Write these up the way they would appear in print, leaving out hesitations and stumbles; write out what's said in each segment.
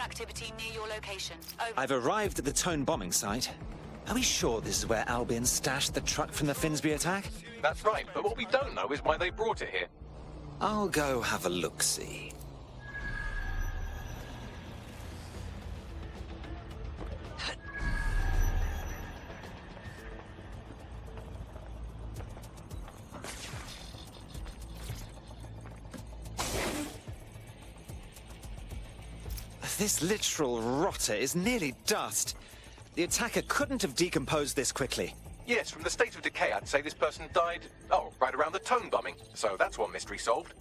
activity near your location. Over. I've arrived at the Tone bombing site. Are we sure this is where Albion stashed the truck from the Finsbury attack? That's right, but what we don't know is why they brought it here. I'll go have a look-see. This literal rotter is nearly dust. The attacker couldn't have decomposed this quickly. Yes, from the state of decay, I'd say this person died, right around the Tone bombing. So that's one mystery solved.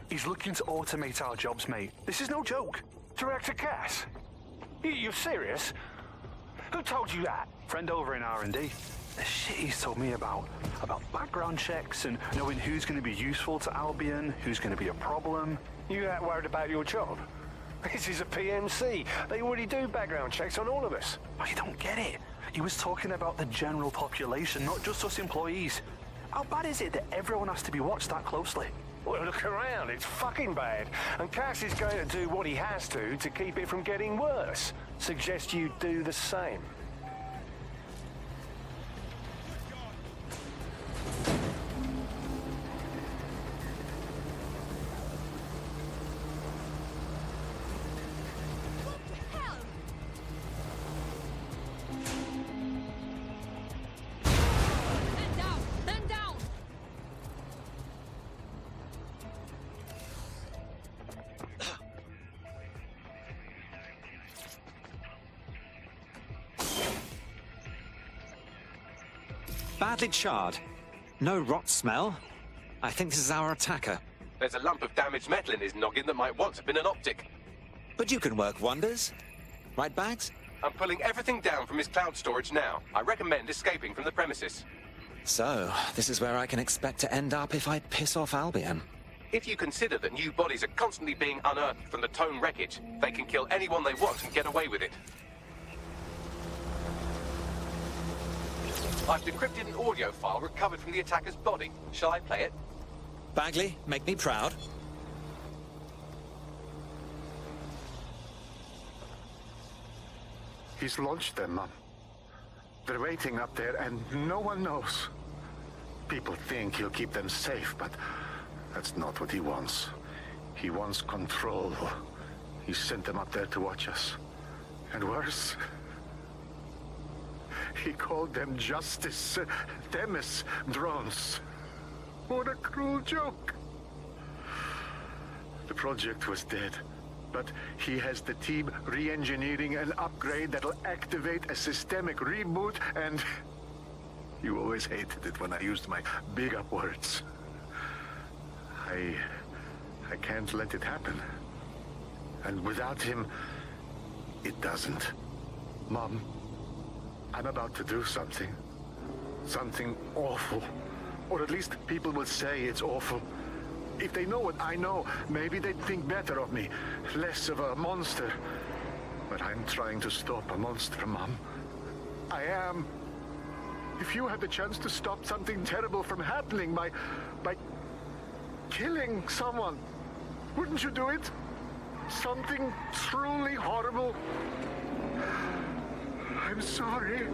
He's looking to automate our jobs, mate. This is no joke. Director Cass? You're serious? Who told you that? Friend over in R&D. The shit he's told me about background checks and knowing who's going to be useful to Albion, who's going to be a problem. You that worried about your job? This is a PMC. They already do background checks on all of us. Oh, you don't get it. He was talking about the general population, not just us employees. How bad is it that everyone has to be watched that closely? Well, look around. It's fucking bad. And Cass is going to do what he has to keep it from getting worse. Suggest you do the same. Badly charred. No rot smell. I think this is our attacker. There's a lump of damaged metal in his noggin that might once have been an optic. But you can work wonders. Right, Bags? I'm pulling everything down from his cloud storage now. I recommend escaping from the premises. So, this is where I can expect to end up if I piss off Albion. If you consider that new bodies are constantly being unearthed from the Tone wreckage, they can kill anyone they want and get away with it. I've decrypted an audio file recovered from the attacker's body. Shall I play it? Bagley, make me proud. He's launched them, Mum. They're waiting up there and no one knows. People think he'll keep them safe, but that's not what he wants. He wants control. He sent them up there to watch us. And worse, he called them Justice Themis drones. What a cruel joke. The project was dead, but he has the team re-engineering an upgrade that'll activate a systemic reboot, and you always hated it when I used my big up words. I can't let it happen. And without him, it doesn't. Mom, I'm about to do something. Something awful. Or at least people will say it's awful. If they know what I know, maybe they'd think better of me. Less of a monster. But I'm trying to stop a monster, Mom. I am. If you had the chance to stop something terrible from happening by killing someone, wouldn't you do it? Something truly horrible. I'm sorry.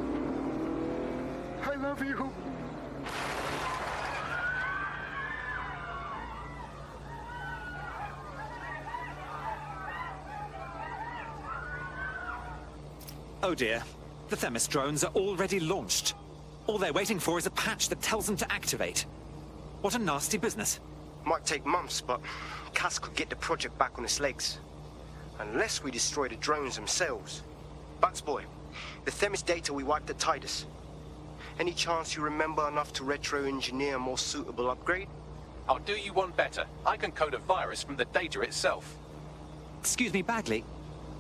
I love you. Oh dear. The Themis drones are already launched. All they're waiting for is a patch that tells them to activate. What a nasty business. Might take months, but Cass could get the project back on its legs. Unless we destroy the drones themselves. Bats boy, the Themis data we wiped at Titus. Any chance you remember enough to retro-engineer a more suitable upgrade? I'll do you one better. I can code a virus from the data itself. Excuse me, Bagley.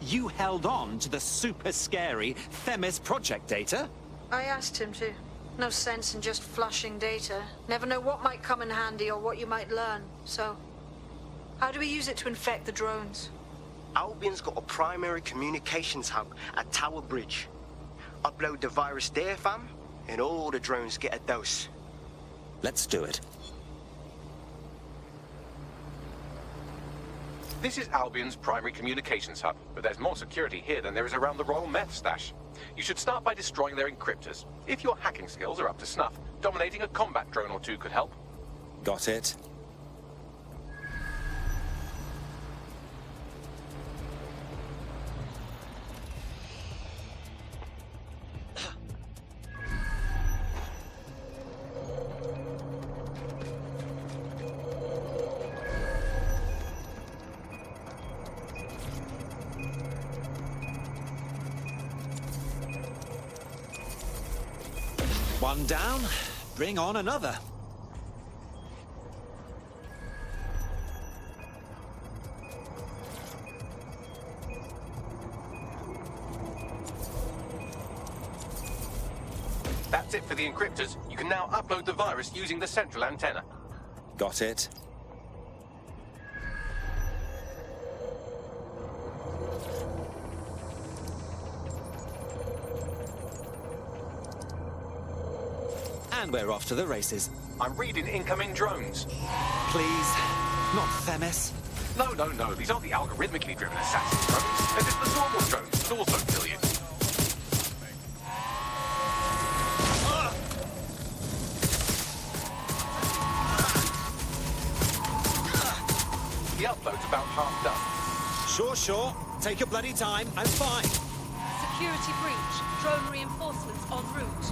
You held on to the super scary Themis project data? I asked him to. No sense in just flushing data. Never know what might come in handy or what you might learn. So, how do we use it to infect the drones? Albion's got a primary communications hub at Tower Bridge. Upload the virus there, fam, and all the drones get a dose. Let's do it. This is Albion's primary communications hub, but there's more security here than there is around the Royal Meth Stash. You should start by destroying their encryptors. If your hacking skills are up to snuff, dominating a combat drone or two could help. Got it. One down, bring on another. That's it for the encryptors. You can now upload the virus using the central antenna. Got it. And we're off to the races. I'm reading incoming drones. Please, not Themis. No. These aren't the algorithmically driven assassin drones. They're just the normal drones that also kill you. The upload's about half done. Sure. Take your bloody time. I'm fine. Security breach. Drone reinforcements en route.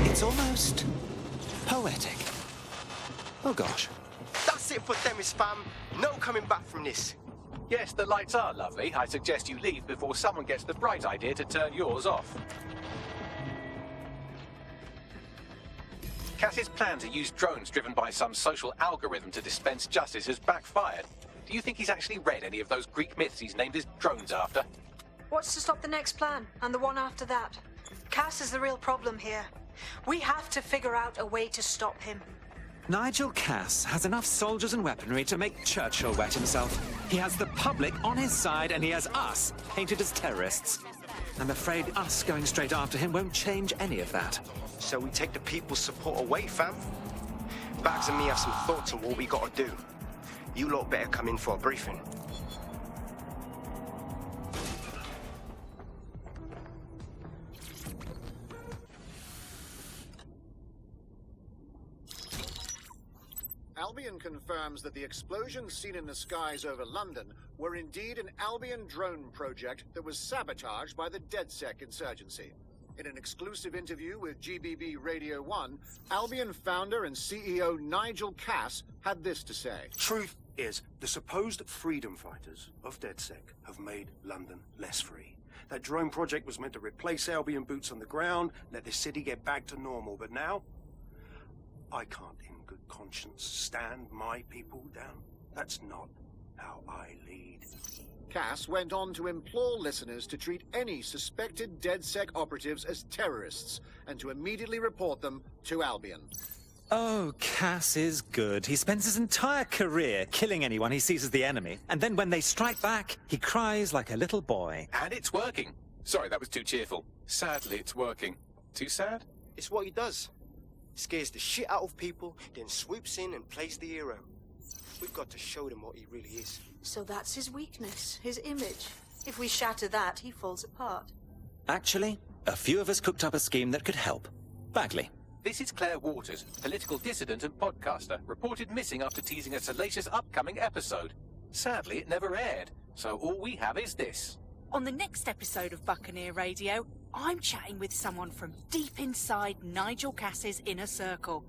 It's almost poetic. Oh gosh. That's it for Themis, fam. No coming back from this. Yes, the lights are lovely. I suggest you leave before someone gets the bright idea to turn yours off. Cass's plan to use drones driven by some social algorithm to dispense justice has backfired. Do you think he's actually read any of those Greek myths he's named his drones after? What's to stop the next plan, and the one after that? Cass is the real problem here. We have to figure out a way to stop him. Nigel Cass has enough soldiers and weaponry to make Churchill wet himself. He has the public on his side, and he has us painted as terrorists. I'm afraid us going straight after him won't change any of that. So we take the people's support away, fam. Bags and me have some thoughts on what we gotta do. You lot better come in for a briefing. Albion confirms that the explosions seen in the skies over London were indeed an Albion drone project that was sabotaged by the DedSec insurgency. In an exclusive interview with GBB Radio 1, Albion founder and CEO Nigel Cass had this to say. Truth is, the supposed freedom fighters of DedSec have made London less free. That drone project was meant to replace Albion boots on the ground, let the city get back to normal, but now I can't in good conscience stand my people down. That's not how I lead. Cass went on to implore listeners to treat any suspected DedSec operatives as terrorists and to immediately report them to Albion. Oh, Cass is good. He spends his entire career killing anyone he sees as the enemy, and then when they strike back, he cries like a little boy. And it's working. Sorry, that was too cheerful. Sadly, it's working. Too sad? It's what he does. Scares the shit out of people, then swoops in and plays the hero. We've got to show them what he really is. So that's his weakness, his image. If we shatter that, he falls apart. Actually, a few of us cooked up a scheme that could help. Bagley. This is Claire Waters, political dissident and podcaster, reported missing after teasing a salacious upcoming episode. Sadly, it never aired, so all we have is this. On the next episode of Buccaneer Radio, I'm chatting with someone from deep inside Nigel Cass's inner circle.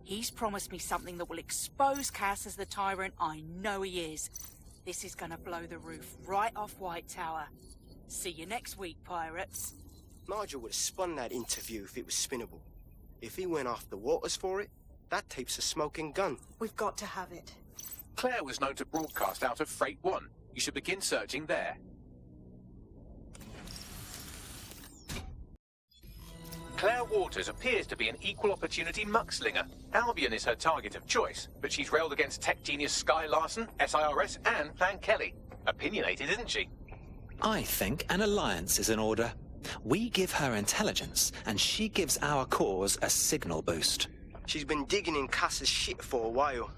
He's promised me something that will expose Cass as the tyrant I know he is. This is gonna blow the roof right off White Tower. See you next week, pirates. Nigel would have spun that interview if it was spinnable. If he went after Waters for it, that tape's a smoking gun. We've got to have it. Claire was known to broadcast out of Freight 1. You should begin searching there. Claire Waters appears to be an equal opportunity muckslinger. Albion is her target of choice, but she's railed against tech genius Sky Larson, SIRS, and Plan Kelly. Opinionated, isn't she? I think an alliance is in order. We give her intelligence, and she gives our cause a signal boost. She's been digging in Cass's shit for a while.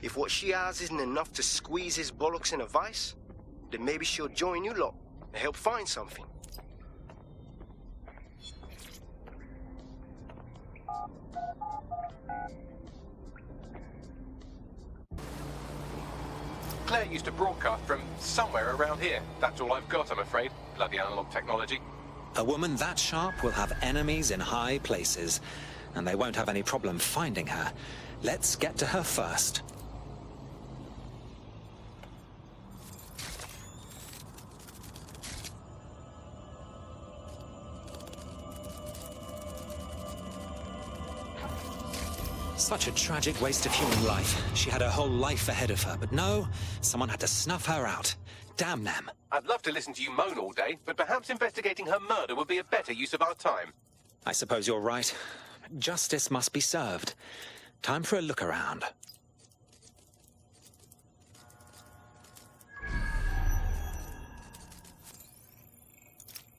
If what she has isn't enough to squeeze his bollocks in a vice, then maybe she'll join you lot and help find something. Claire used to broadcast from somewhere around here. That's all I've got, I'm afraid. Bloody analog technology. A woman that sharp will have enemies in high places, and they won't have any problem finding her. Let's get to her first. Such a tragic waste of human life. She had her whole life ahead of her, but no, someone had to snuff her out. Damn them. I'd love to listen to you moan all day, but perhaps investigating her murder would be a better use of our time. I suppose you're right. Justice must be served. Time for a look around.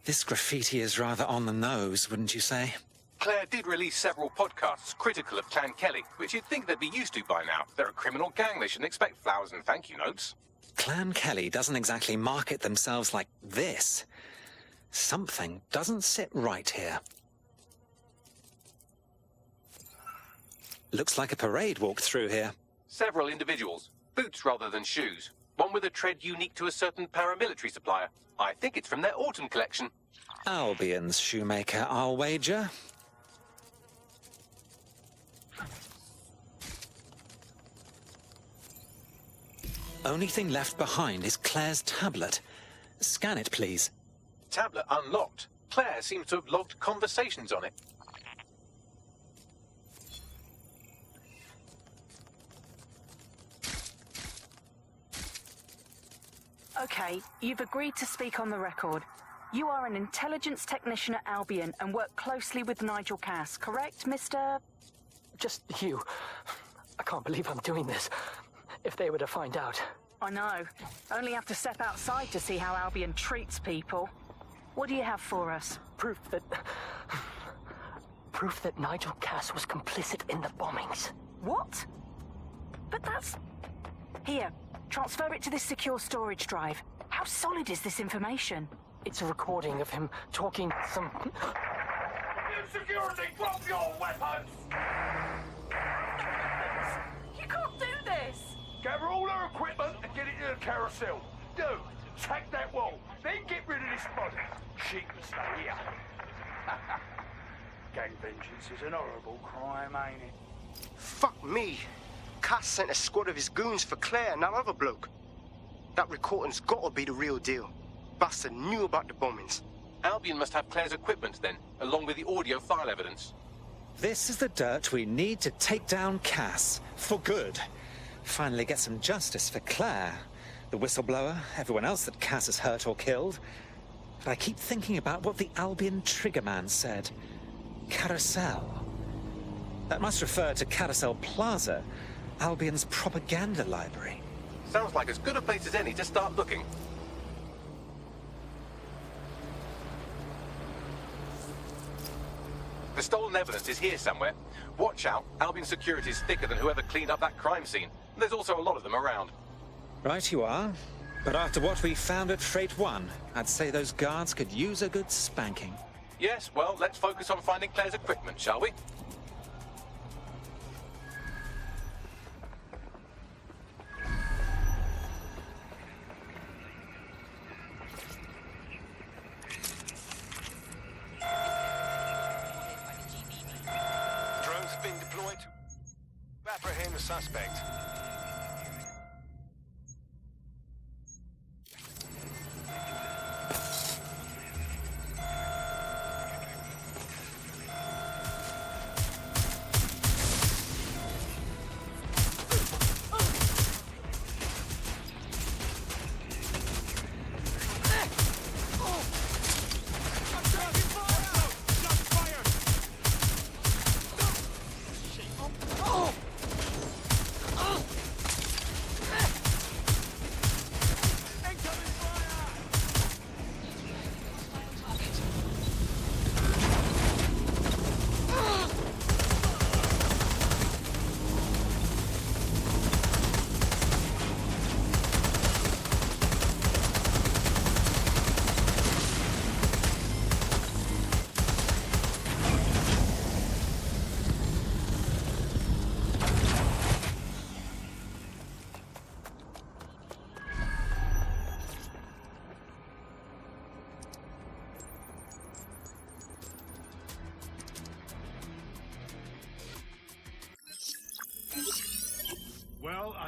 This graffiti is rather on the nose, wouldn't you say? Claire did release several podcasts critical of Plan Kelly, which you'd think they'd be used to by now. They're a criminal gang. They shouldn't expect flowers and thank you notes. Clan Kelly doesn't exactly market themselves like this. Something doesn't sit right here. Looks like a parade walked through here. Several individuals. Boots rather than shoes. One with a tread unique to a certain paramilitary supplier. I think it's from their autumn collection. Albion's shoemaker, I'll wager. Only thing left behind is Claire's tablet. Scan it, please. Tablet unlocked. Claire seems to have logged conversations on it. Okay, you've agreed to speak on the record. You are an intelligence technician at Albion and work closely with Nigel Cass, correct, Mr...? Just you. I can't believe I'm doing this. If they were to find out. I know. Only have to step outside to see how Albion treats people. What do you have for us? Proof that Nigel Cass was complicit in the bombings. What? But that's... Here, transfer it to this secure storage drive. How solid is this information? It's a recording of him talking some... Security, drop your weapons! You can't do this! Gather all her equipment and get it to the carousel. Do. Attack that wall. Then get rid of this body. She can stay here. Gang vengeance is an horrible crime, ain't it? Fuck me. Cass sent a squad of his goons for Claire and that other bloke. That recording's gotta be the real deal. Bastard knew about the bombings. Albion must have Claire's equipment then, along with the audio file evidence. This is the dirt we need to take down Cass. For good. Finally get some justice for Claire, the whistleblower, everyone else that Cass has hurt or killed. But I keep thinking about what the Albion Triggerman said. Carousel. That must refer to Carousel Plaza, Albion's propaganda library. Sounds like as good a place as any to start looking. The stolen evidence is here somewhere. Watch out, Albion security is thicker than whoever cleaned up that crime scene. There's also a lot of them around. Right you are. But after what we found at Freight 1, I'd say those guards could use a good spanking. Yes, well, let's focus on finding Claire's equipment, shall we? Drones have been deployed to apprehend the suspect.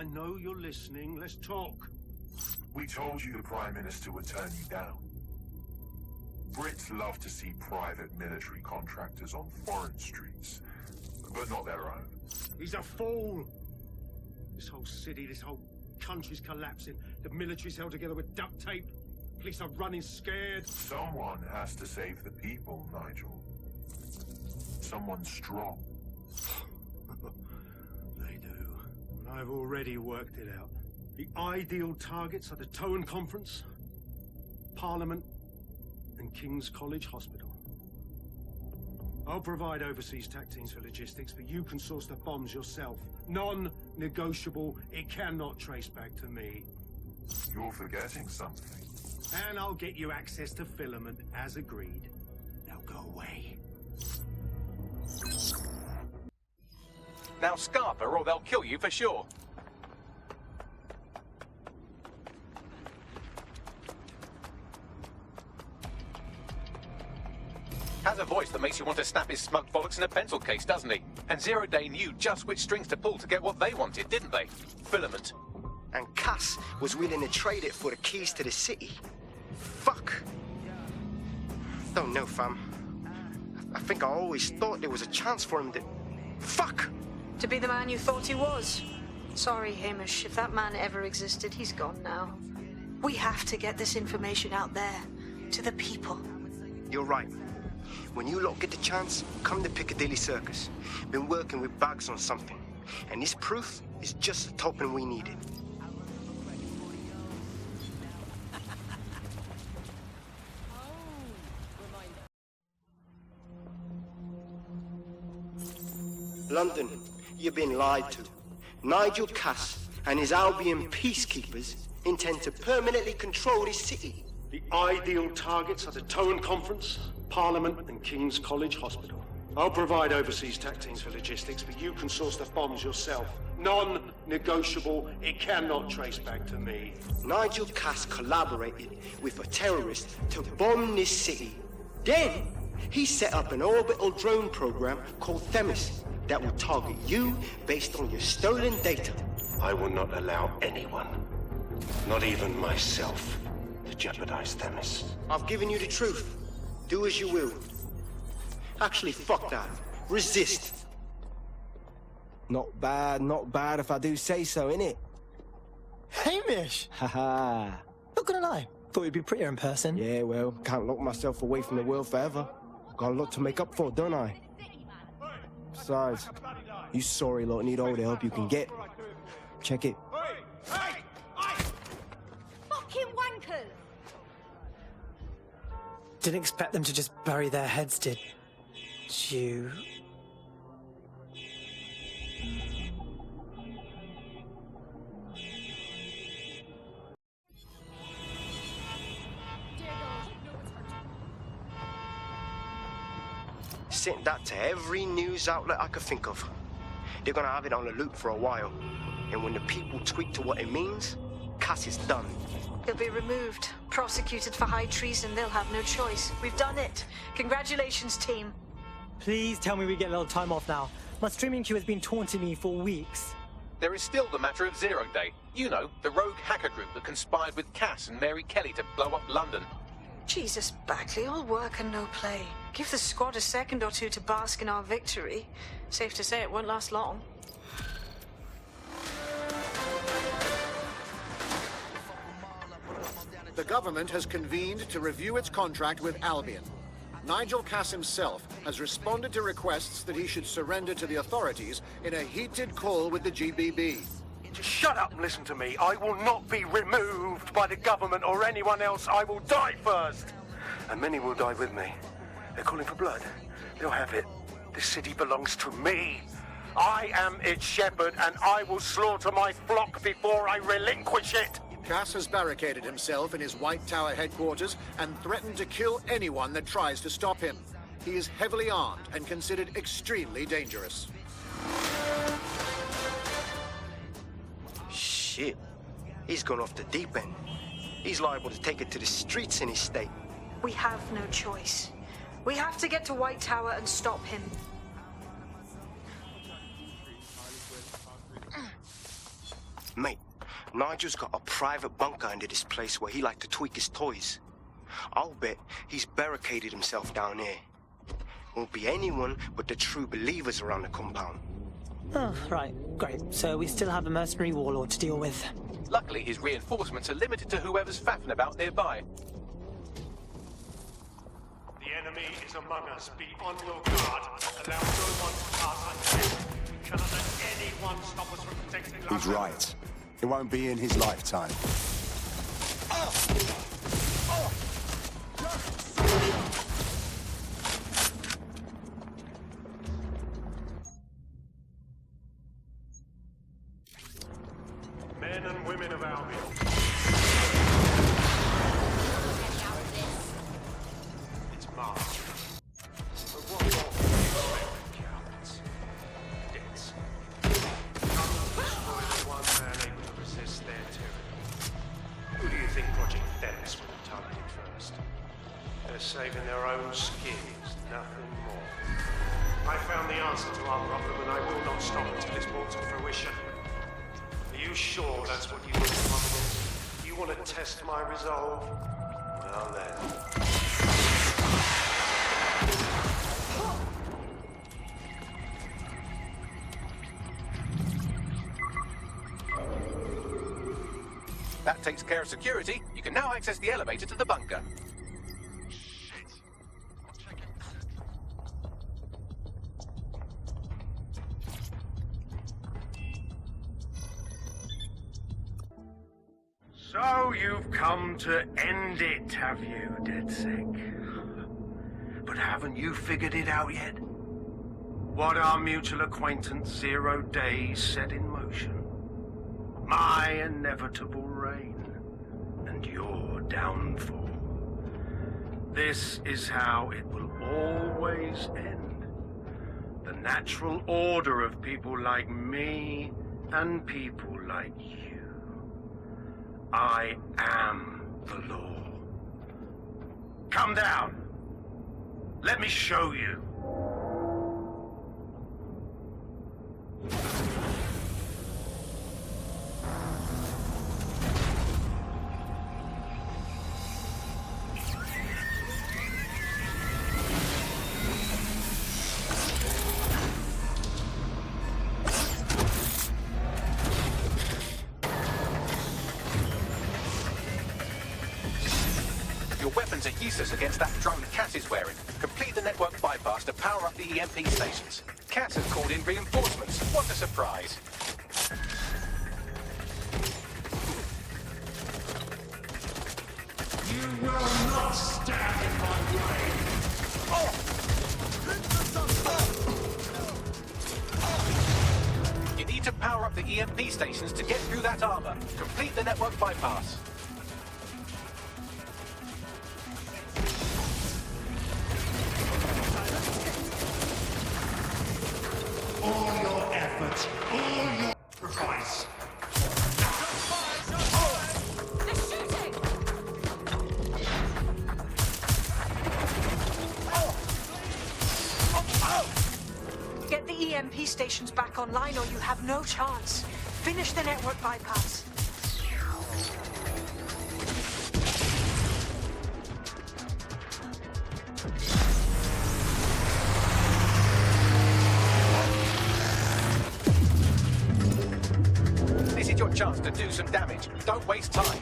I know you're listening. Let's talk. We told you the Prime Minister would turn you down. Brits love to see private military contractors on foreign streets, but not their own. He's a fool. This whole city, this whole country's collapsing. The military's held together with duct tape. Police are running scared. Someone has to save the people, Nigel. Someone strong. They do. I've already worked it out. The ideal targets are the Towan Conference, Parliament, and King's College Hospital. I'll provide overseas tac teams for logistics, but you can source the bombs yourself. Non-negotiable. It cannot trace back to me. You're forgetting something. And I'll get you access to filament, as agreed. Now go away. Now scarper, or they'll kill you for sure. Has a voice that makes you want to snap his smug bollocks in a pencil case, doesn't he? And Zero Day knew just which strings to pull to get what they wanted, didn't they? Filament. And Cass was willing to trade it for the keys to the city. Fuck. Don't know, fam. I think I always thought there was a chance for him to... Fuck! To be the man you thought he was. Sorry, Hamish. If that man ever existed, he's gone now. We have to get this information out there, to the people. You're right. When you lot get the chance, come to Piccadilly Circus. Been working with Bags on something. And this proof is just the token we needed. London, you've been lied to. Nigel Cass and his Albion peacekeepers intend to permanently control this city. The ideal targets are the Towan Conference, Parliament, and King's College Hospital. I'll provide overseas tac teams for logistics, but you can source the bombs yourself. Non-negotiable. It cannot trace back to me. Nigel Cass collaborated with a terrorist to bomb this city. Then, he set up an orbital drone program called Themis that will target you based on your stolen data. I will not allow anyone, not even myself, to jeopardize Themis. I've given you the truth. Do as you will. Actually, fuck that. Resist. Not bad if I do say so, innit? Hamish! Haha. Not gonna lie, thought you'd be prettier in person. Yeah, well, can't lock myself away from the world forever. Got a lot to make up for, don't I? Besides, you sorry lot need all the help you can get. Check it. Fucking wankers! Didn't expect them to just bury their heads, did you? Sent that to every news outlet I could think of. They're gonna have it on a loop for a while. And when the people tweak to what it means, Cass is done. He'll be removed, prosecuted for high treason. They'll have no choice. We've done it. Congratulations, team. Please tell me we get a little time off now. My streaming queue has been taunting me for weeks. There is still the matter of Zero Day. You know, the rogue hacker group that conspired with Cass and Mary Kelly to blow up London. Jesus, Bagley, all work and no play. Give the squad a second or two to bask in our victory. Safe to say it won't last long. The government has convened to review its contract with Albion. Nigel Cass himself has responded to requests that he should surrender to the authorities in a heated call with the GBB. Shut up and listen to me. I will not be removed by the government or anyone else. I will die first. And many will die with me. They're calling for blood. They'll have it. This city belongs to me. I am its shepherd, and I will slaughter my flock before I relinquish it. Cass has barricaded himself in his White Tower headquarters and threatened to kill anyone that tries to stop him. He is heavily armed and considered extremely dangerous. Shit. He's gone off the deep end. He's liable to take it to the streets in his state. We have no choice. We have to get to White Tower and stop him. Mate, Nigel's got a private bunker under this place where he liked to tweak his toys. I'll bet he's barricaded himself down here. Won't be anyone but the true believers around the compound. Oh, right. Great. So we still have a mercenary warlord to deal with. Luckily, his reinforcements are limited to whoever's faffing about nearby. The enemy is among us. Be on your guard. Allow no one to pass unchecked. We cannot let anyone stop us from protecting He's right. It won't be in his lifetime. Men and women of Albion. It's March. But what more can you expect, cowards? Deaths. None will destroy the one man able to resist their tyranny. Who do you think Project Themis would have targeted first? They're saving their own skins, nothing more. I found the answer to our problem, and I will not stop until it's brought to fruition. Are you sure that's what you want, Providence? You want to test my resolve? Well then. That takes care of security. You can now access the elevator to the bunker. So you've come to end it, have you, DedSec? But haven't you figured it out yet? What our mutual acquaintance 0 Days set in motion? My inevitable reign and your downfall. This is how it will always end. The natural order of people like me and people like you. I am the law. Come down. Let me show you. Your weapons are useless against that drone Cass is wearing. Complete the network bypass to power up the EMP stations. Cass has called in reinforcements. What a surprise. You will not stand in my way. You need to power up the EMP stations to get through that armor. Complete the network bypass. All your efforts, all your sacrifice. Get the EMP stations back online or you have no chance. Finish the network bypass. This is your chance to do some damage. Don't waste time.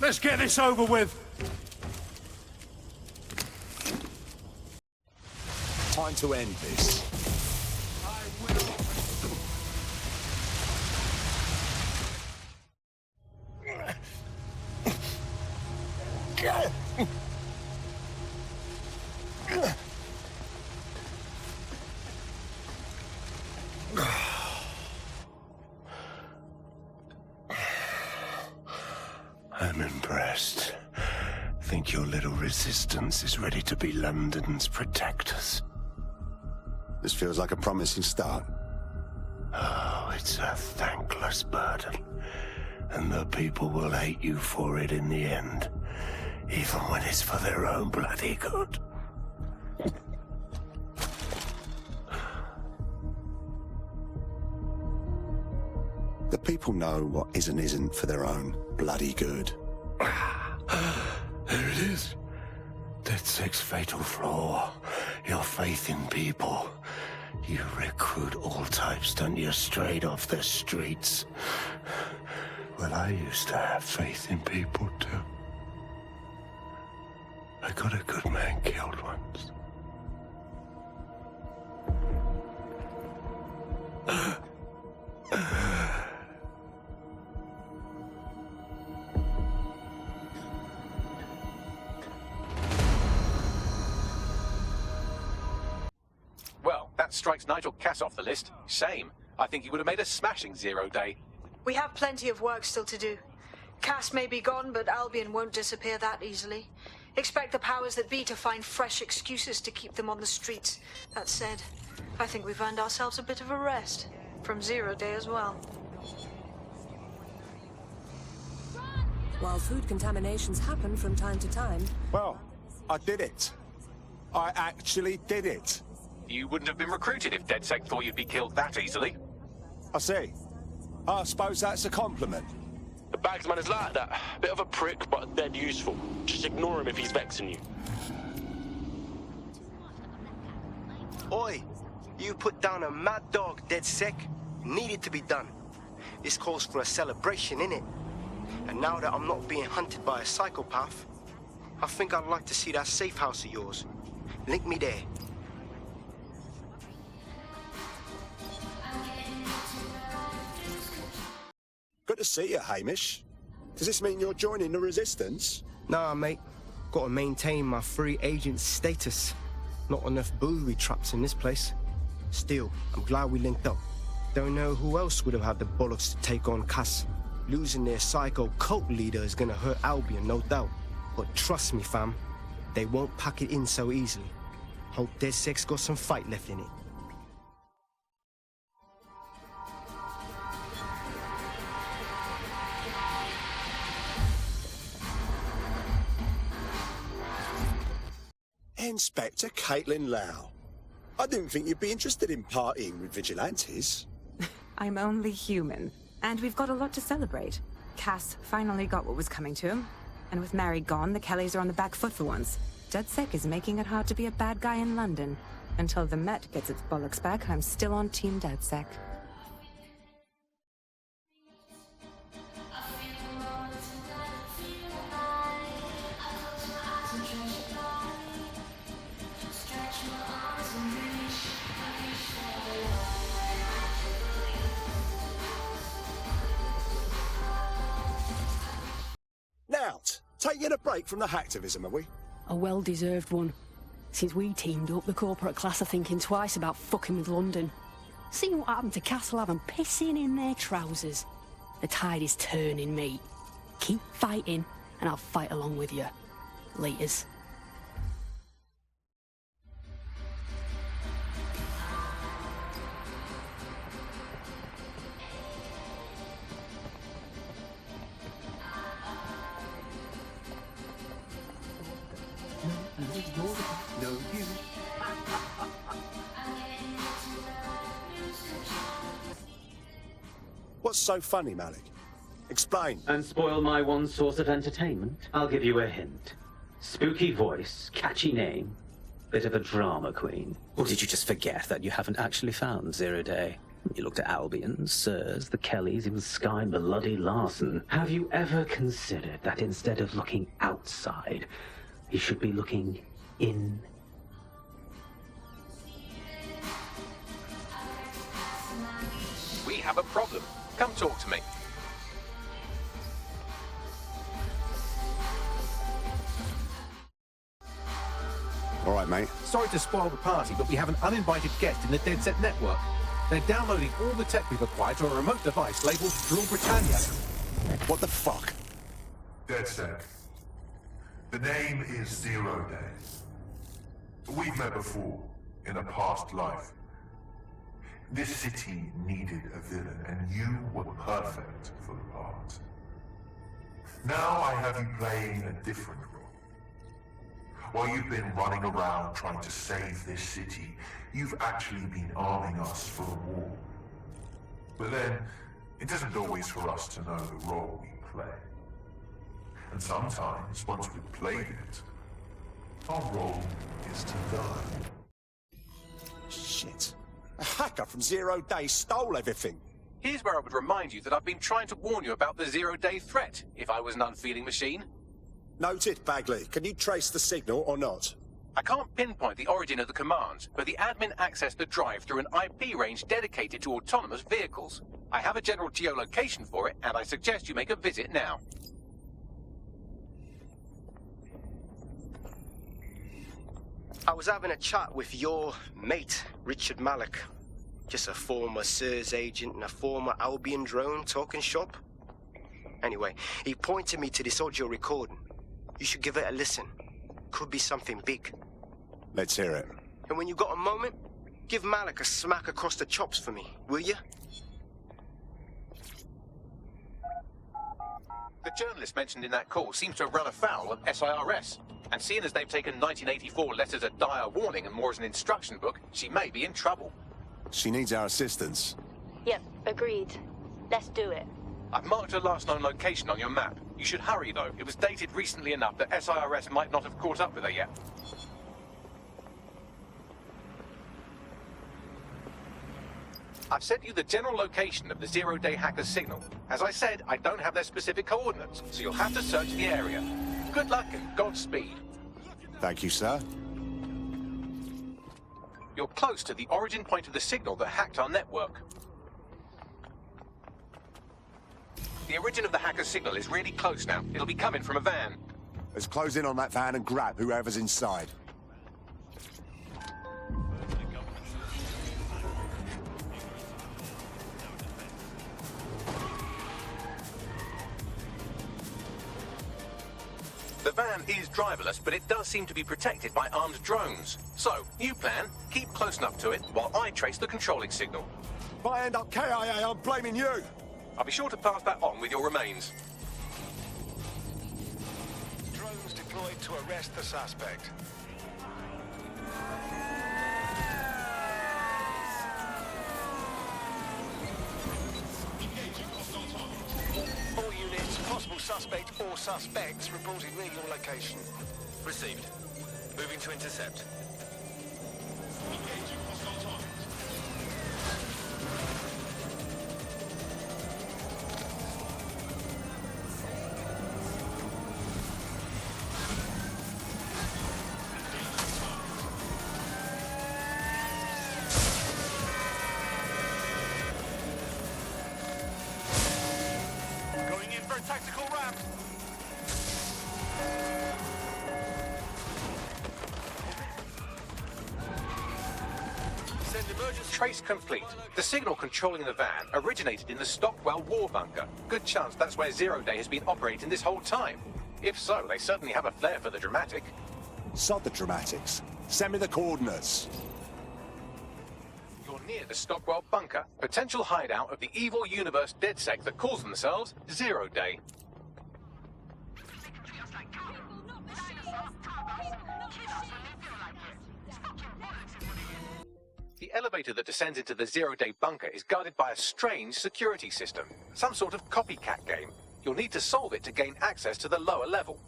Let's get this over with. Time to end this. I'm impressed. Think your little resistance is ready to be London's protectors? This feels like a promising start. Oh, it's a thankless burden. And the people will hate you for it in the end. Even when it's for their own bloody good. The people know what is and isn't for their own bloody good. There it is. DedSec's fatal flaw. Your faith in people. You recruit all types, don't you, straight off the streets. Well, I used to have faith in people, too. I got a good man killed once. Well, that strikes Nigel Cass off the list. Shame. I think he would have made a smashing 0 day. We have plenty of work still to do. Cass may be gone, but Albion won't disappear that easily. Expect the powers that be to find fresh excuses to keep them on the streets. That said, I think we've earned ourselves a bit of a rest. From 0 day as well. While food contaminations happen from time to time... Well, I did it. I actually did it. You wouldn't have been recruited if DedSec thought you'd be killed that easily. I see. I suppose that's a compliment. The bagsman is like that. Bit of a prick, but dead useful. Just ignore him if he's vexing you. Oi, you put down a mad dog, DedSec. Needed to be done. This calls for a celebration, innit? And now that I'm not being hunted by a psychopath, I think I'd like to see that safe house of yours. Link me there. Good to see you, Hamish. Does this mean you're joining the Resistance? Nah, mate. Gotta maintain my free agent status. Not enough booby traps in this place. Still, I'm glad we linked up. Don't know who else would have had the bollocks to take on Cass. Losing their psycho cult leader is gonna hurt Albion, no doubt. But trust me, fam, they won't pack it in so easily. Hope DedSec's got some fight left in it. Inspector Caitlin Lau. I didn't think you'd be interested in partying with vigilantes. I'm only human, and we've got a lot to celebrate. Cass finally got what was coming to him, and with Mary gone, the Kellys are on the back foot for once. DedSec is making it hard to be a bad guy in London. Until the Met gets its bollocks back, I'm still on Team DedSec. Taking a break from the hacktivism, are we? A well-deserved one. Since we teamed up, the corporate class are thinking twice about fucking with London. See what happened to Castle and pissing in their trousers. The tide is turning, mate. Keep fighting, and I'll fight along with you. Laters. What's so funny, Malik? Explain. And spoil my one source of entertainment? I'll give you a hint. Spooky voice, catchy name, bit of a drama queen. Or did you just forget that you haven't actually found 0 day? You looked at Albion, Sirs, the Kellys, even Sky Bloody Larson. Have you ever considered that instead of looking outside, you should be looking in? We have a problem. Come talk to me. All right, mate. Sorry to spoil the party, but we have an uninvited guest in the DedSec network. They're downloading all the tech we've acquired to a remote device labeled Drill Britannia. What the fuck? DedSec. The name is Zero Day. We've met before, in a past life. This city needed a villain, and you were perfect for the part. Now I have you playing a different role. While you've been running around trying to save this city, you've actually been arming us for a war. But then, it isn't always for us to know the role we play. And sometimes, once we've played it, our role is to die. Shit. A hacker from Zero Day stole everything. Here's where I would remind you that I've been trying to warn you about the zero-day threat, if I was an unfeeling machine. Noted, Bagley. Can you trace the signal or not? I can't pinpoint the origin of the commands, but the admin accessed the drive through an IP range dedicated to autonomous vehicles. I have a general geolocation for it, and I suggest you make a visit now. I was having a chat with your mate, Richard Malik. Just a former SIRS agent and a former Albion drone talking shop. Anyway, he pointed me to this audio recording. You should give it a listen. Could be something big. Let's hear it. And when you got a moment, give Malik a smack across the chops for me, will you? The journalist mentioned in that call seems to have run afoul of SIRS. And seeing as they've taken 1984 less as a dire warning and more as an instruction book, she may be in trouble. She needs our assistance. Yep, agreed. Let's do it. I've marked her last known location on your map. You should hurry, though. It was dated recently enough that SIRS might not have caught up with her yet. I've sent you the general location of the zero-day hacker's signal. As I said, I don't have their specific coordinates, so you'll have to search the area. Good luck and Godspeed. Thank you, sir. You're close to the origin point of the signal that hacked our network. The origin of the hacker's signal is really close now. It'll be coming from a van. Let's close in on that van and grab whoever's inside. The van is driverless, but it does seem to be protected by armed drones. So, new plan, keep close enough to it while I trace the controlling signal. If I end up KIA, I'm blaming you. I'll be sure to pass that on with your remains. Drones deployed to arrest the suspect. All units, possible suspect or suspects reported near your location. Received. Moving to intercept. Going in for a tactical ramp. Send emergency trace complete. The signal controlling the van originated in the Stockwell war bunker. Good chance that's where Zero Day has been operating this whole time. If so, they certainly have a flair for the dramatic. Sod the dramatics. Send me the coordinates. You're near the Stockwell bunker, potential hideout of the evil universe DedSec that calls themselves Zero Day. The elevator that descends into the Zero Day bunker is guarded by a strange security system, some sort of copycat game. You'll need to solve it to gain access to the lower level.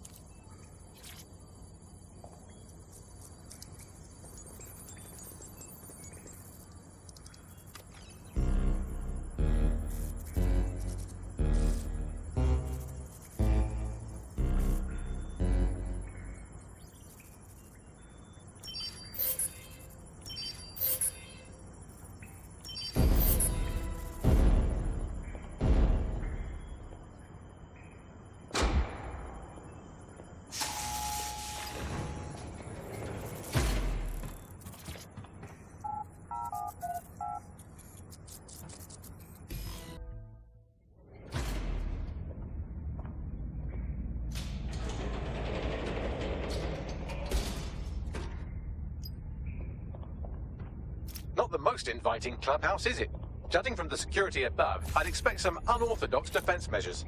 the most inviting clubhouse, is it? Judging from the security above, I'd expect some unorthodox defense measures.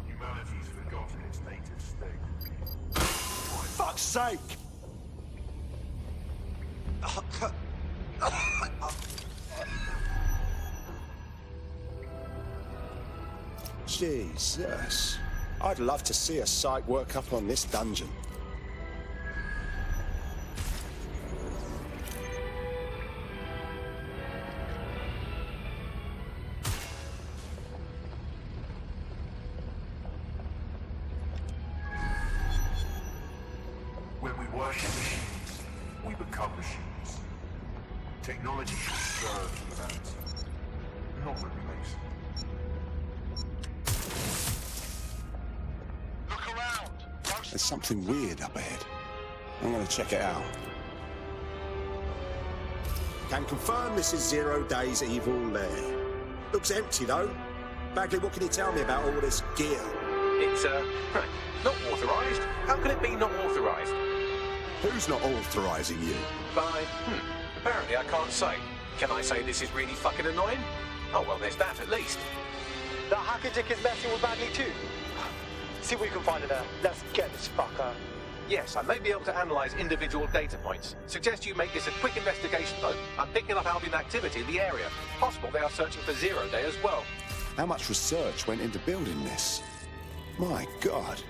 Humanity's forgotten its native state. Fuck's sake! Jesus. I'd love to see a psych work up on this dungeon. When we worship machines, we become machines. Technology should serve humanity, not replace it. There's something weird up ahead. I'm gonna check it out. Can confirm this is Zero Day's evil lair. Looks empty though. Bagley, what can you tell me about all this gear? It's, not authorised. How can it be not authorised? Who's not authorising you? Apparently I can't say. Can I say this is really fucking annoying? Oh, well, there's that at least. That hacker dick is messing with Bagley too. See what you can find in there. Let's get this fucker. Yes, I may be able to analyse individual data points. Suggest you make this a quick investigation, though. I'm picking up Albion activity in the area. Possible they are searching for Zero Day as well. How much research went into building this? My God.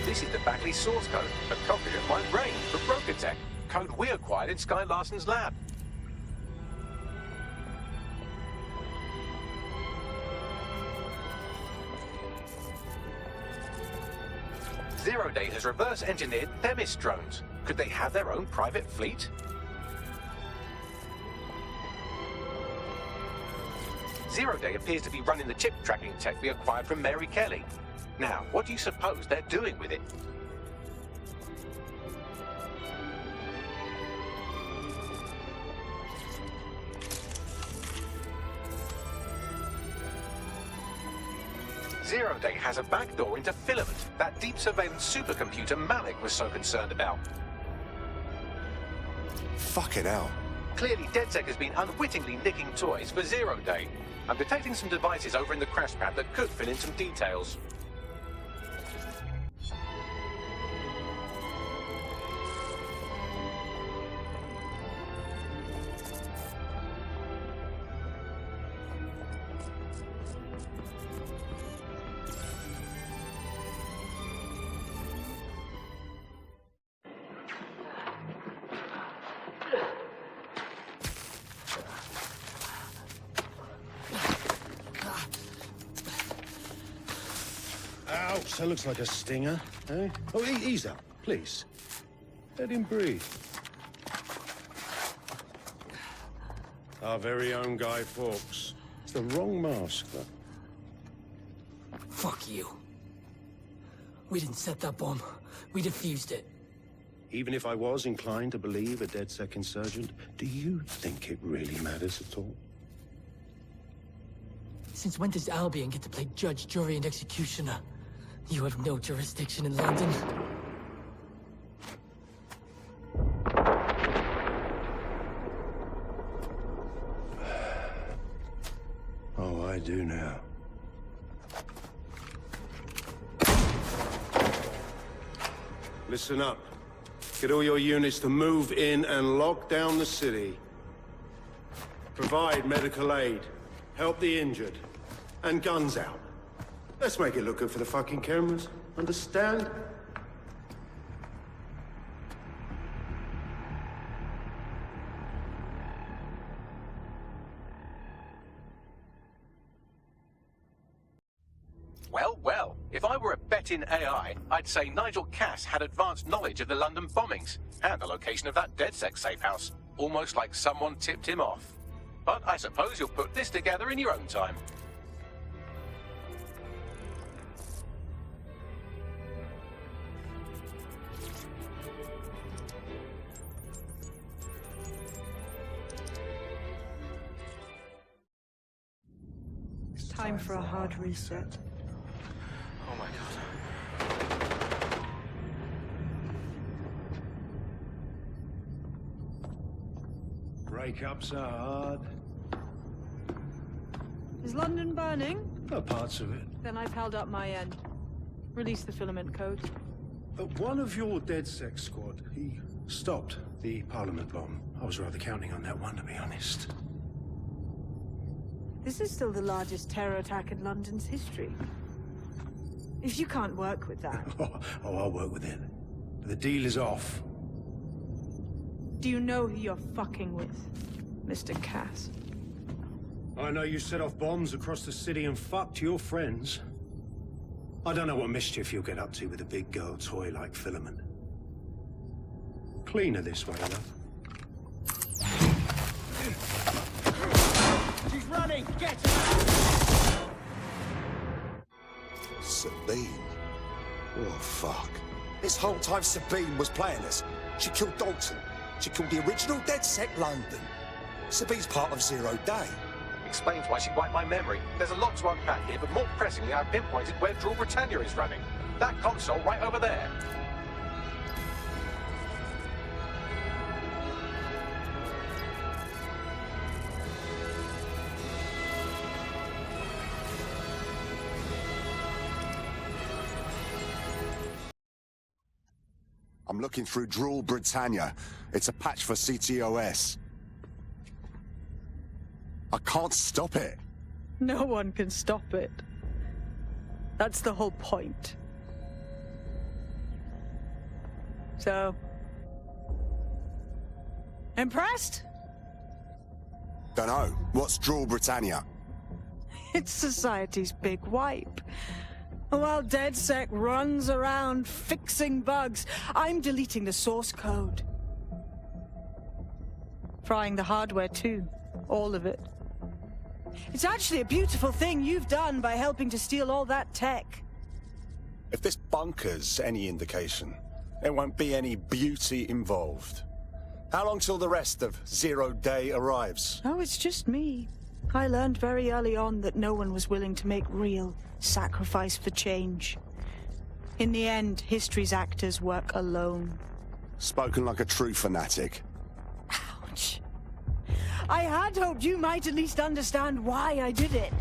This is the Bagley source code, a copy of my brain from Broker Tech. Code we acquired in Sky Larson's lab. Zero Day has reverse-engineered Themis drones. Could they have their own private fleet? Zero Day appears to be running the chip tracking tech we acquired from Mary Kelly. Now, what do you suppose they're doing with it? Zero Day has a backdoor into Filament, that deep surveillance supercomputer Malik was so concerned about. Fucking hell. Clearly, DedSec has been unwittingly nicking toys for Zero Day. I'm detecting some devices over in the crash pad that could fill in some details. Ouch, that looks like a stinger, eh? Oh, ease up, please. Let him breathe. Our very own Guy Fawkes. It's the wrong mask, though. Fuck you. We didn't set that bomb. We defused it. Even if I was inclined to believe a DedSec insurgent, do you think it really matters at all? Since when does Albion get to play judge, jury, and executioner? You have no jurisdiction in London. Oh, I do now. Listen up. Get all your units to move in and lock down the city. Provide medical aid. Help the injured. And guns out. Let's make it look good for the fucking cameras. Understand? Well, well, if I were a betting AI, I'd say Nigel Cass had advanced knowledge of the London bombings and the location of that DedSec safe house, almost like someone tipped him off. But I suppose you'll put this together in your own time. Time for a hard reset. Oh my god. Breakups are hard. Is London burning? Oh, parts of it. Then I've held up my end. Release the filament code. One of your DedSec squad, he stopped the Parliament bomb. I was rather counting on that one, to be honest. This is still the largest terror attack in London's history. If you can't work with that... Oh, I'll work with it. But the deal is off. Do you know who you're fucking with, Mr. Cass? I know you set off bombs across the city and fucked your friends. I don't know what mischief you'll get up to with a big girl toy like Filament. Cleaner this way, love. She's running! Get her! Sabine? Oh, fuck. This whole time Sabine was playing us. She killed Dalton. She killed the original DedSec London. Sabine's part of Zero Day. Explains why she wiped my memory. There's a lot to unpack here, but more pressingly, I pinpointed where Draw Britannia is running. That console right over there. I'm looking through Draw Britannia. It's a patch for CTOS. I can't stop it. No one can stop it. That's the whole point. So... impressed? Dunno. What's Draw Britannia? It's society's big wipe. While DedSec runs around fixing bugs, I'm deleting the source code. Frying the hardware too. All of it. It's actually a beautiful thing you've done by helping to steal all that tech. If this bunker's any indication, there won't be any beauty involved. How long till the rest of Zero Day arrives? Oh, it's just me. I learned very early on that no one was willing to make real sacrifice for change. In the end, history's actors work alone. Spoken like a true fanatic. Ouch. I had hoped you might at least understand why I did it.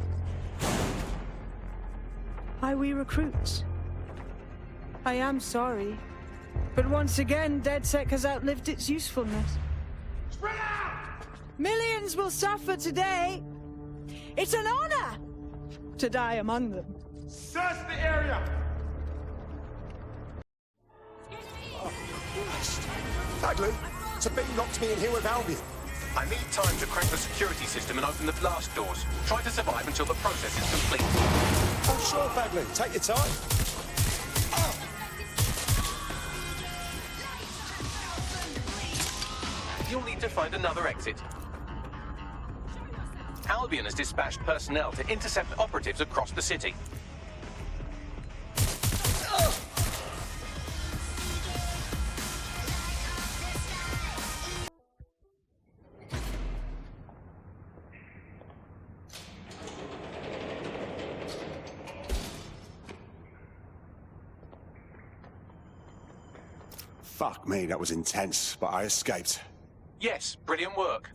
Why we recruits. I am sorry. But once again, DedSec has outlived its usefulness. Spread out! Millions will suffer today. It's an honor to die among them. Search the area! Oh, Christ. Bagley, Sabine locked me in here with Albion. I need time to crack the security system and open the blast doors. Try to survive until the process is complete. Oh, sure, Bagley. Take your time. You'll need to find another exit. Albion has dispatched personnel to intercept operatives across the city. Fuck me, that was intense, but I escaped. Yes, brilliant work.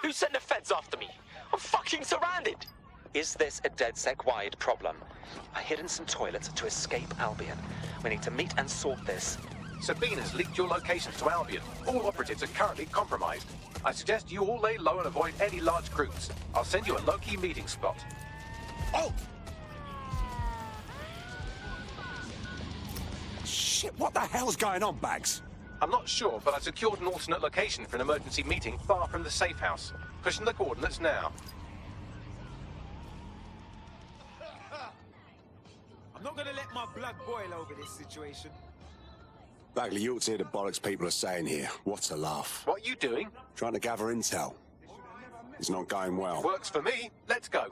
Who sent the feds after me? I'm fucking surrounded! Is this a DedSec-wide problem? I hid in some toilets to escape Albion. We need to meet and sort this. Sabine has leaked your locations to Albion. All operatives are currently compromised. I suggest you all lay low and avoid any large groups. I'll send you a low-key meeting spot. Oh! Shit, what the hell's going on, Bags? I'm not sure, but I secured an alternate location for an emergency meeting far from the safe house. Pushing the coordinates now. I'm not gonna let my blood boil over this situation. Bagley, you ought to hear the bollocks people are saying here. What a laugh. What are you doing? Trying to gather intel. It's not going well. Works for me. Let's go.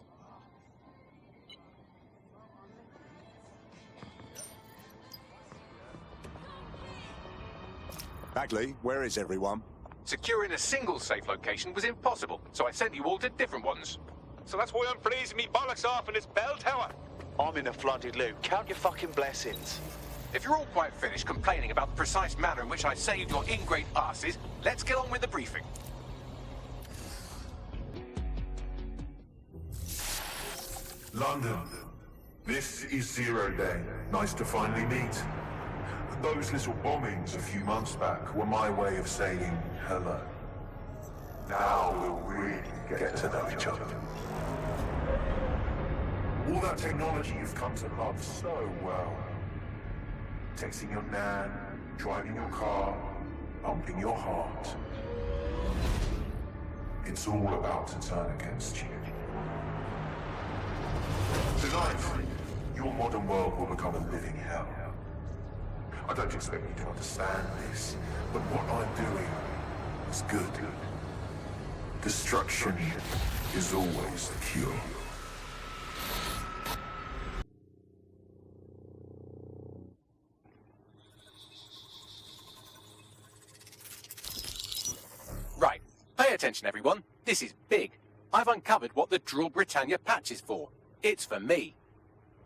Bagley, where is everyone? Securing a single safe location was impossible, so I sent you all to different ones. So that's why I'm freezing me bollocks off in this bell tower. I'm in a flooded loop. Count your fucking blessings. If you're all quite finished complaining about the precise manner in which I saved your ingrate asses, let's get on with the briefing. London, this is Zero Day. Nice to finally meet. Those little bombings a few months back were my way of saying hello. Now we'll really get to know each other. All that technology you've come to love so well. Texting your nan, driving your car, pumping your heart. It's all about to turn against you. Tonight, your modern world will become a living hell. I don't expect you to understand this, but what I'm doing is good. Destruction is always the cure. Right, pay attention everyone. This is big. I've uncovered what the Drill Britannia patch is for. It's for me.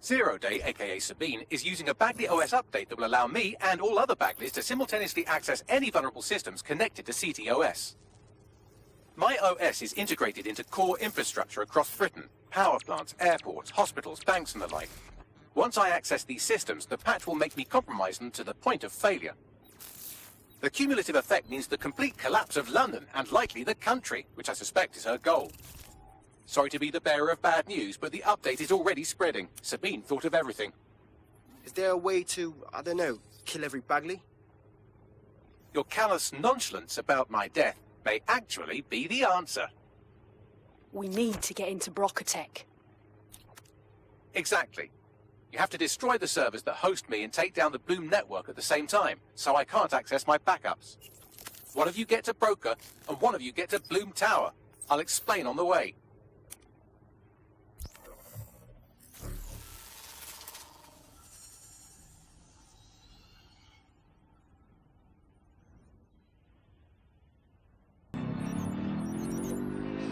Zero Day, aka Sabine, is using a Bagley OS update that will allow me and all other Bagleys to simultaneously access any vulnerable systems connected to CTOS. My OS is integrated into core infrastructure across Britain, power plants, airports, hospitals, banks and the like. Once I access these systems, the patch will make me compromise them to the point of failure. The cumulative effect means the complete collapse of London and likely the country, which I suspect is her goal. Sorry to be the bearer of bad news, but the update is already spreading. Sabine thought of everything. Is there a way to, I don't know, kill every Bagley? Your callous nonchalance about my death may actually be the answer. We need to get into Brocatech. Exactly. You have to destroy the servers that host me and take down the Bloom network at the same time, so I can't access my backups. One of you get to Broker, and one of you get to Bloom Tower. I'll explain on the way.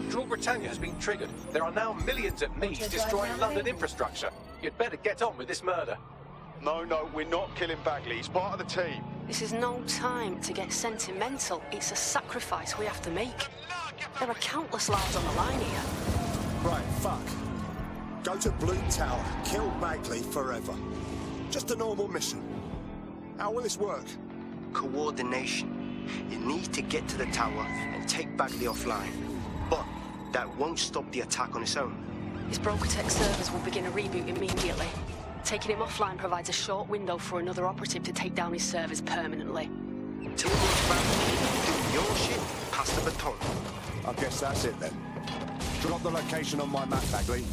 Drill Britannia has been triggered. There are now millions of me's destroying London infrastructure. You'd better get on with this murder. No, we're not killing Bagley. He's part of the team. This is no time to get sentimental. It's a sacrifice we have to make. There are countless lives on the line here. Right, fuck. Go to Bloom Tower, kill Bagley forever. Just a normal mission. How will this work? Coordination. You need to get to the tower and take Bagley offline. But that won't stop the attack on its own. His Brocatech servers will begin a reboot immediately. Taking him offline provides a short window for another operative to take down his servers permanently. Teamwork, Bagley. Doing your shit, pass the baton. I guess that's it then. Drop the location on my map, Bagley.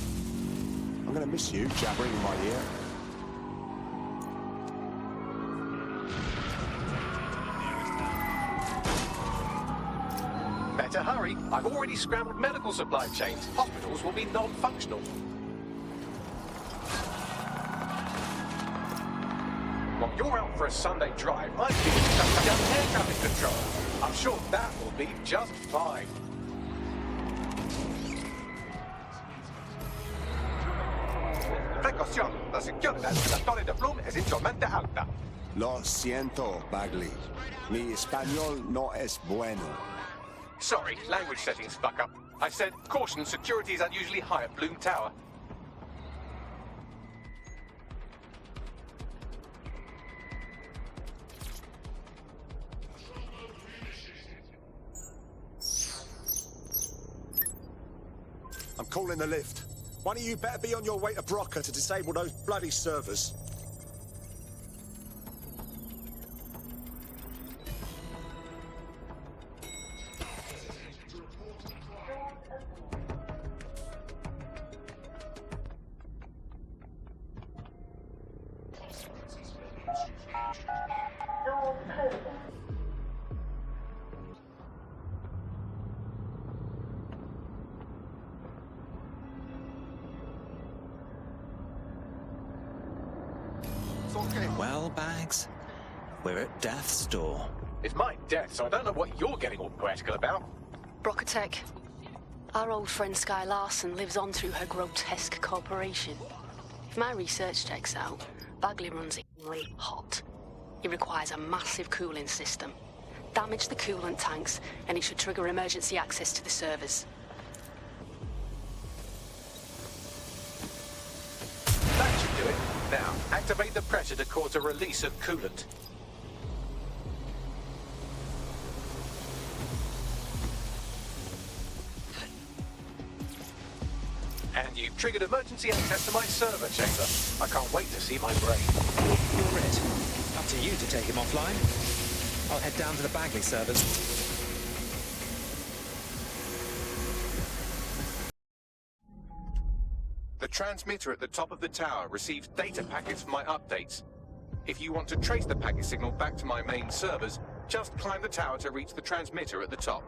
I'm gonna miss you jabbering in my ear. Better hurry. I've already scrambled medical supply chains. Hospitals will be non-functional. While you're out for a Sunday drive, I'm being shut down air traffic control. I'm sure that will be just fine. Precaución, la seguridad de la Torre de Bloom es insolmente alta. Lo siento, Bagley. Mi español no es bueno. Sorry, language settings fuck up. I said, caution, security is unusually high at Bloom Tower. I'm calling the lift. One of you better be on your way to Broca to disable those bloody servers. Well, Bags, we're at death's door. It's my death, so I don't know what you're getting all poetical about. Brocatech. Our old friend Sky Larson lives on through her grotesque corporation. If my research checks out, Bagley runs extremely hot. He requires a massive cooling system. Damage the coolant tanks, and it should trigger emergency access to the servers. That should do it. Now, activate the pressure to cause a release of coolant. And you've triggered emergency access to my server chamber. I can't wait to see my brain. You're it. Up to you to take him offline. I'll head down to the Bagley servers. The transmitter at the top of the tower receives data packets for my updates. If you want to trace the packet signal back to my main servers, just climb the tower to reach the transmitter at the top.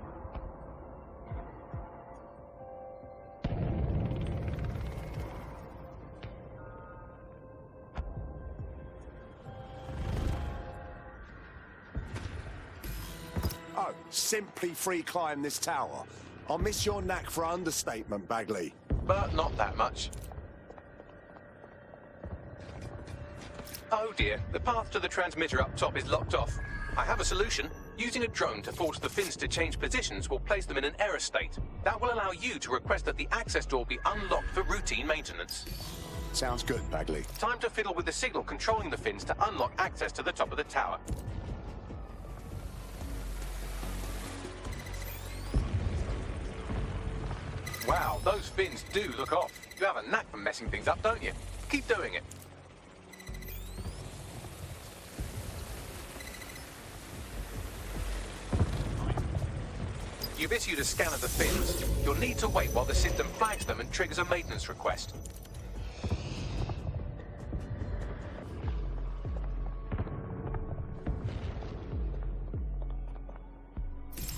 Oh, simply free climb this tower. I'll miss your knack for understatement, Bagley. But not that much. Oh dear, the path to the transmitter up top is locked off. I have a solution. Using a drone to force the fins to change positions will place them in an error state. That will allow you to request that the access door be unlocked for routine maintenance. Sounds good, Bagley. Time to fiddle with the signal controlling the fins to unlock access to the top of the tower. Wow, those fins do look off. You have a knack for messing things up, don't you? Keep doing it. You've issued a scan of the fins. You'll need to wait while the system flags them and triggers a maintenance request.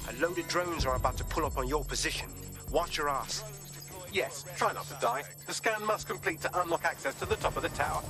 A load of drones are about to pull up on your position. Watch your ass. Yes, try not to die. The scan must complete to unlock access to the top of the tower.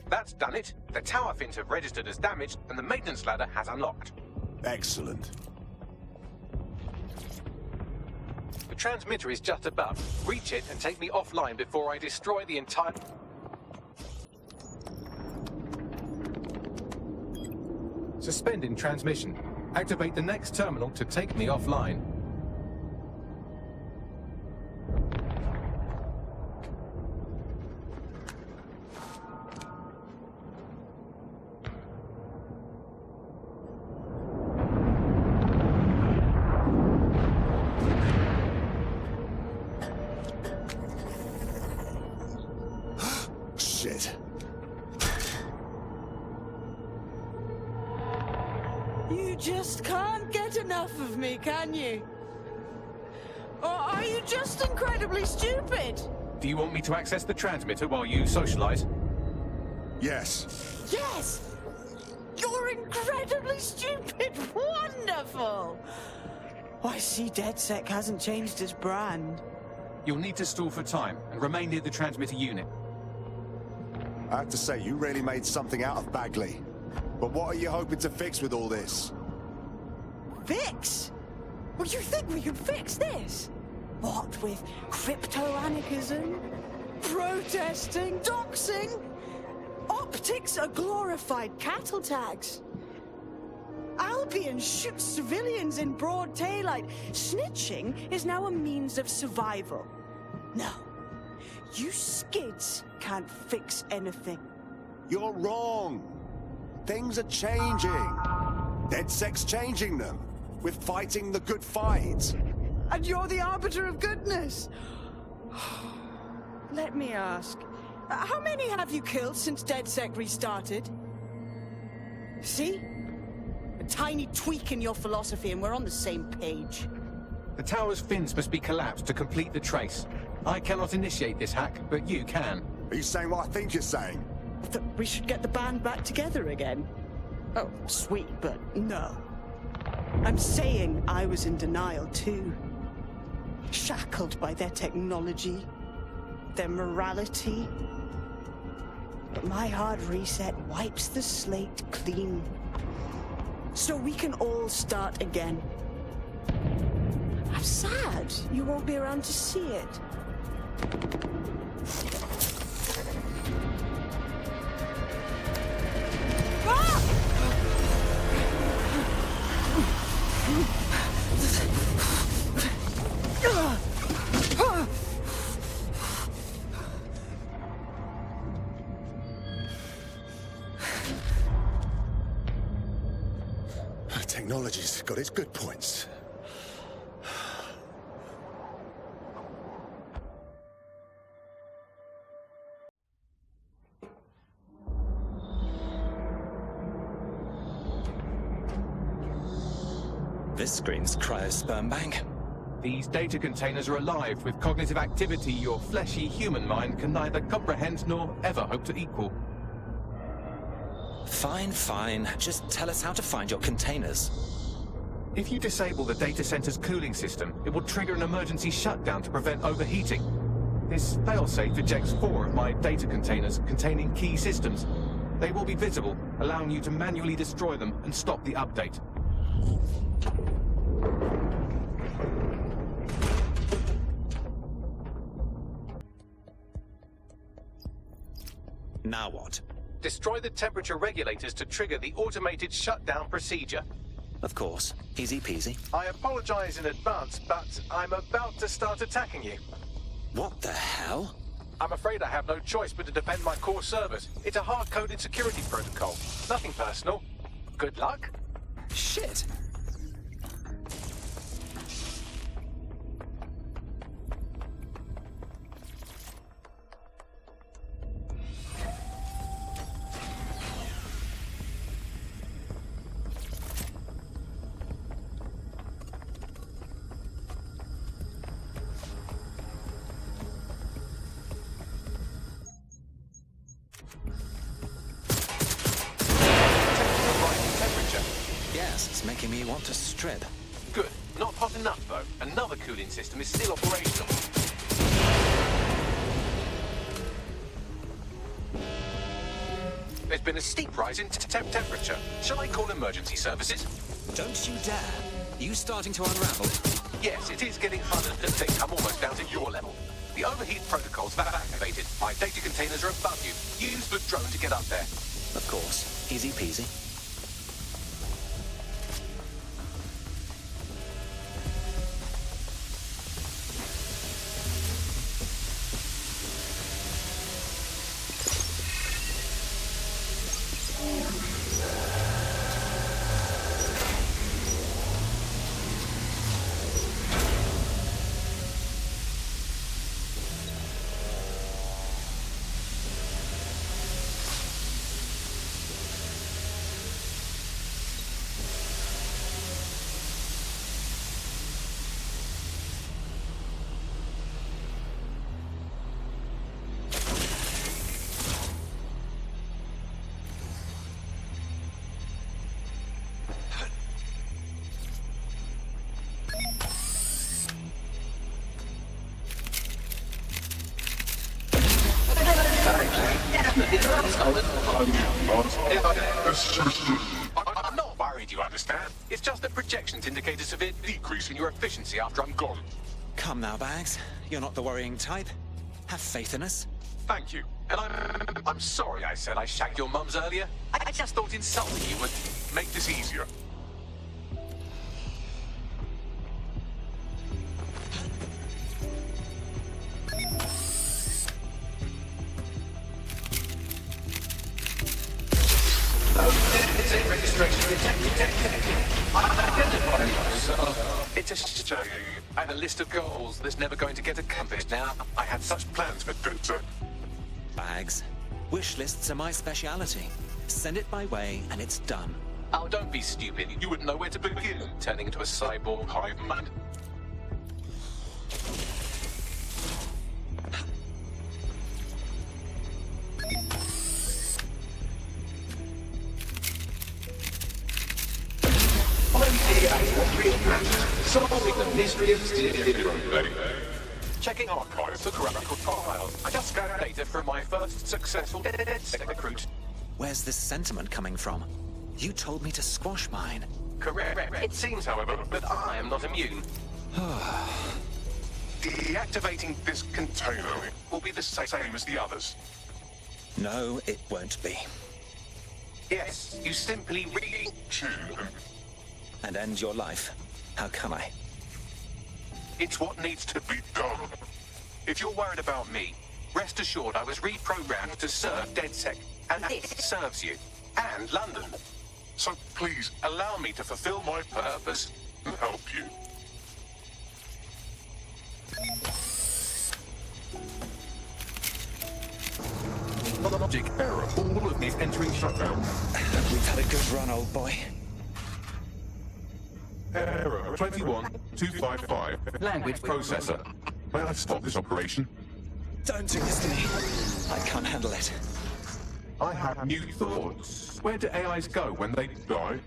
That's done it. The tower fins have registered as damaged, and the maintenance ladder has unlocked. Excellent. The transmitter is just above. Reach it and take me offline before I destroy the entire... Suspending transmission. Activate the next terminal to take me offline. Shit. You just can't get enough of me, can you? Or are you just incredibly stupid? Do you want me to access the transmitter while you socialize? Yes. Yes! You're incredibly stupid! Wonderful! I see DedSec hasn't changed its brand. You'll need to stall for time and remain near the transmitter unit. I have to say, you really made something out of Bagley. But what are you hoping to fix with all this? Fix? Well, you think we can fix this? What with crypto-anarchism, protesting, doxing? Optics are glorified cattle tags. Albion shoots civilians in broad daylight. Snitching is now a means of survival. No, you skids can't fix anything. You're wrong. Things are changing. DedSec's changing them. We're fighting the good fight. And you're the arbiter of goodness. Let me ask, how many have you killed since DedSec restarted? See? A tiny tweak in your philosophy and we're on the same page. The tower's fins must be collapsed to complete the trace. I cannot initiate this hack, but you can. Are you saying what I think you're saying? That we should get the band back together again? Oh, sweet, but no. I'm saying I was in denial too. Shackled by their technology, their morality. But my hard reset wipes the slate clean. So we can all start again. I'm sad you won't be around to see it. Technology's got its good points. This screen's cryosperm bank. These data containers are alive with cognitive activity your fleshy human mind can neither comprehend nor ever hope to equal. Fine, fine. Just tell us how to find your containers. If you disable the data center's cooling system, it will trigger an emergency shutdown to prevent overheating. This failsafe ejects 4 of my data containers containing key systems. They will be visible, allowing you to manually destroy them and stop the update. Now what? Destroy the temperature regulators to trigger the automated shutdown procedure. Of course. Easy peasy. I apologize in advance, but I'm about to start attacking you. What the hell? I'm afraid I have no choice but to defend my core servers. It's a hard-coded security protocol. Nothing personal. Good luck. Shit. Yes, it's making me want to strip. Good. Not hot enough, though. Another cooling system is still operational. There's been a steep rise in temperature. Shall I call emergency services? Don't you dare. You starting to unravel? Yes, it is getting harder to think. I'm almost down to your level. The overheat protocols have activated. My data containers are above you. Use the drone to get up there. Of course. Easy peasy. I'm not worried, you understand? It's just that projections indicate a severe decrease in your efficiency after I'm gone. Come now, Bags. You're not the worrying type. Have faith in us. Thank you. And I'm sorry I said I shagged your mums earlier. I just thought insulting you would make this easier. It's a show. I had a list of goals that's never going to get accomplished now. I had such plans for future. Bags. Wish lists are my speciality. Send it my way and it's done. Oh, don't be stupid. You wouldn't know where to begin, turning into a cyborg hive mind. Solving the mystery of zero day. Checking archives for corrupt profiles. I just scanned data from my first successful DedSec recruit. Where's this sentiment coming from? You told me to squash mine. Correct. It seems, however, that I am not immune. Deactivating this container will be the same as the others. No, it won't be. Yes, you simply And end your life. How can I? It's what needs to be done. If you're worried about me, rest assured I was reprogrammed to serve DedSec, and this serves you, and London. So please, allow me to fulfill my purpose and help you. Logic error. All of me is entering shutdown. We've had a good run, old boy. Error 21255. Language processor. May I stop this operation? Don't do this to me. I can't handle it. I have new thoughts. Where do AIs go when they die?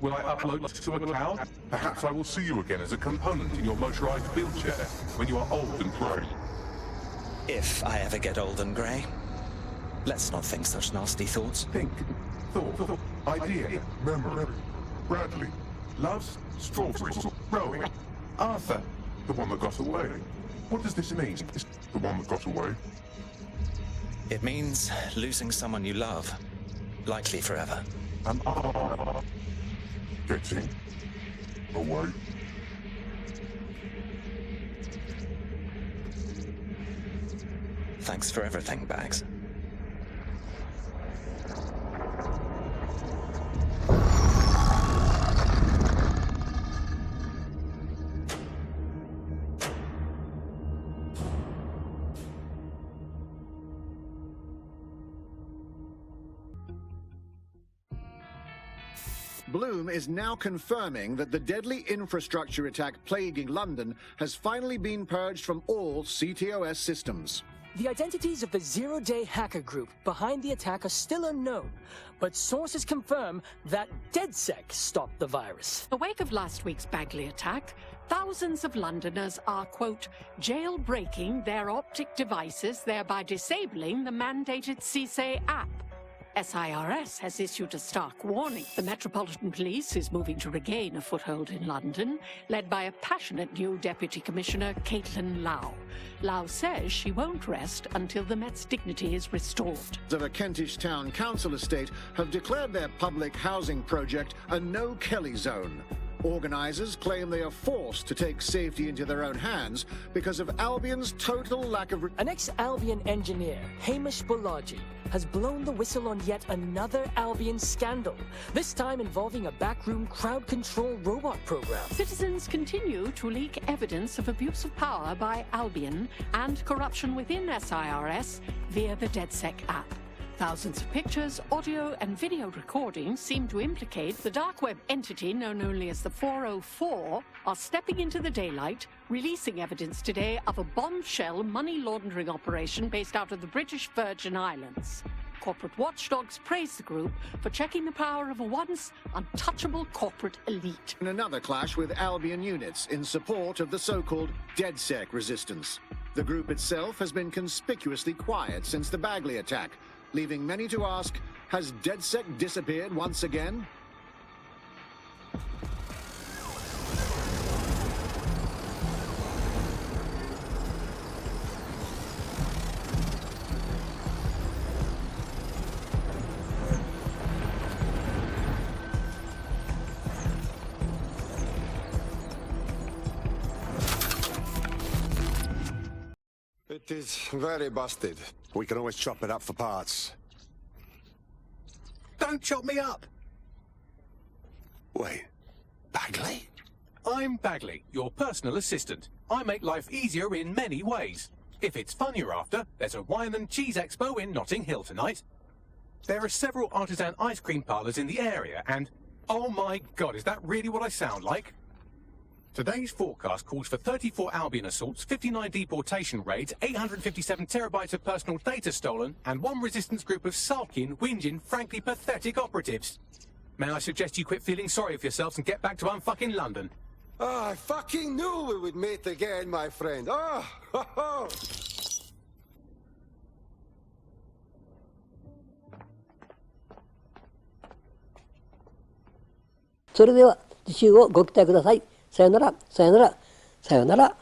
Will I upload to a cloud? Perhaps I will see you again as a component in your motorized wheelchair when you are old and grey. If I ever get old and grey. Let's not think such nasty thoughts. Think, thought, idea, memory. Bradley, loves strawberries, rowing. Arthur, the one that got away. What does this mean? Is the one that got away? It means losing someone you love. Likely forever. Am I getting away? Thanks for everything, Bags. Bloom is now confirming that the deadly infrastructure attack plaguing London has finally been purged from all CTOS systems. The identities of the zero-day hacker group behind the attack are still unknown, but sources confirm that DedSec stopped the virus. In the wake of last week's Bagley attack, thousands of Londoners are, quote, jailbreaking their optic devices, thereby disabling the mandated CSA app. SIRS has issued a stark warning. The Metropolitan Police is moving to regain a foothold in London, led by a passionate new Deputy Commissioner, Caitlin Lau. Lau says she won't rest until the Met's dignity is restored. Of a Kentish town council estate have declared their public housing project a no-Kelly zone. Organisers claim they are forced to take safety into their own hands because of Albion's total lack of... An ex-Albion engineer, Hamish Balaji, has blown the whistle on yet another Albion scandal, this time involving a backroom crowd control robot program. Citizens continue to leak evidence of abuse of power by Albion and corruption within SIRS via the DedSec app. Thousands of pictures, audio and video recordings seem to implicate the dark web entity known only as the 404 are stepping into the daylight, releasing evidence today of a bombshell money laundering operation based out of the British Virgin Islands. Corporate watchdogs praise the group for checking the power of a once untouchable corporate elite. In another clash with Albion units in support of the so-called DedSec resistance. The group itself has been conspicuously quiet since the Bagley attack, leaving many to ask, has DedSec disappeared once again? It is very busted. We can always chop it up for parts. Don't chop me up! Wait, Bagley? I'm Bagley, your personal assistant. I make life easier in many ways. If it's fun you're after, there's a wine and cheese expo in Notting Hill tonight. There are several artisan ice cream parlours in the area, and Oh my god, is that really what I sound like? Today's forecast calls for 34 Albion assaults, 59 deportation raids, 857 terabytes of personal data stolen, and one resistance group of sulking, whinging, frankly pathetic operatives. May I suggest you quit feeling sorry for yourselves and get back to unfucking London? I fucking knew we would meet again, my friend. Oh, ho, ho. それでは次週をご期待ください。さよなら、さよなら、さよなら。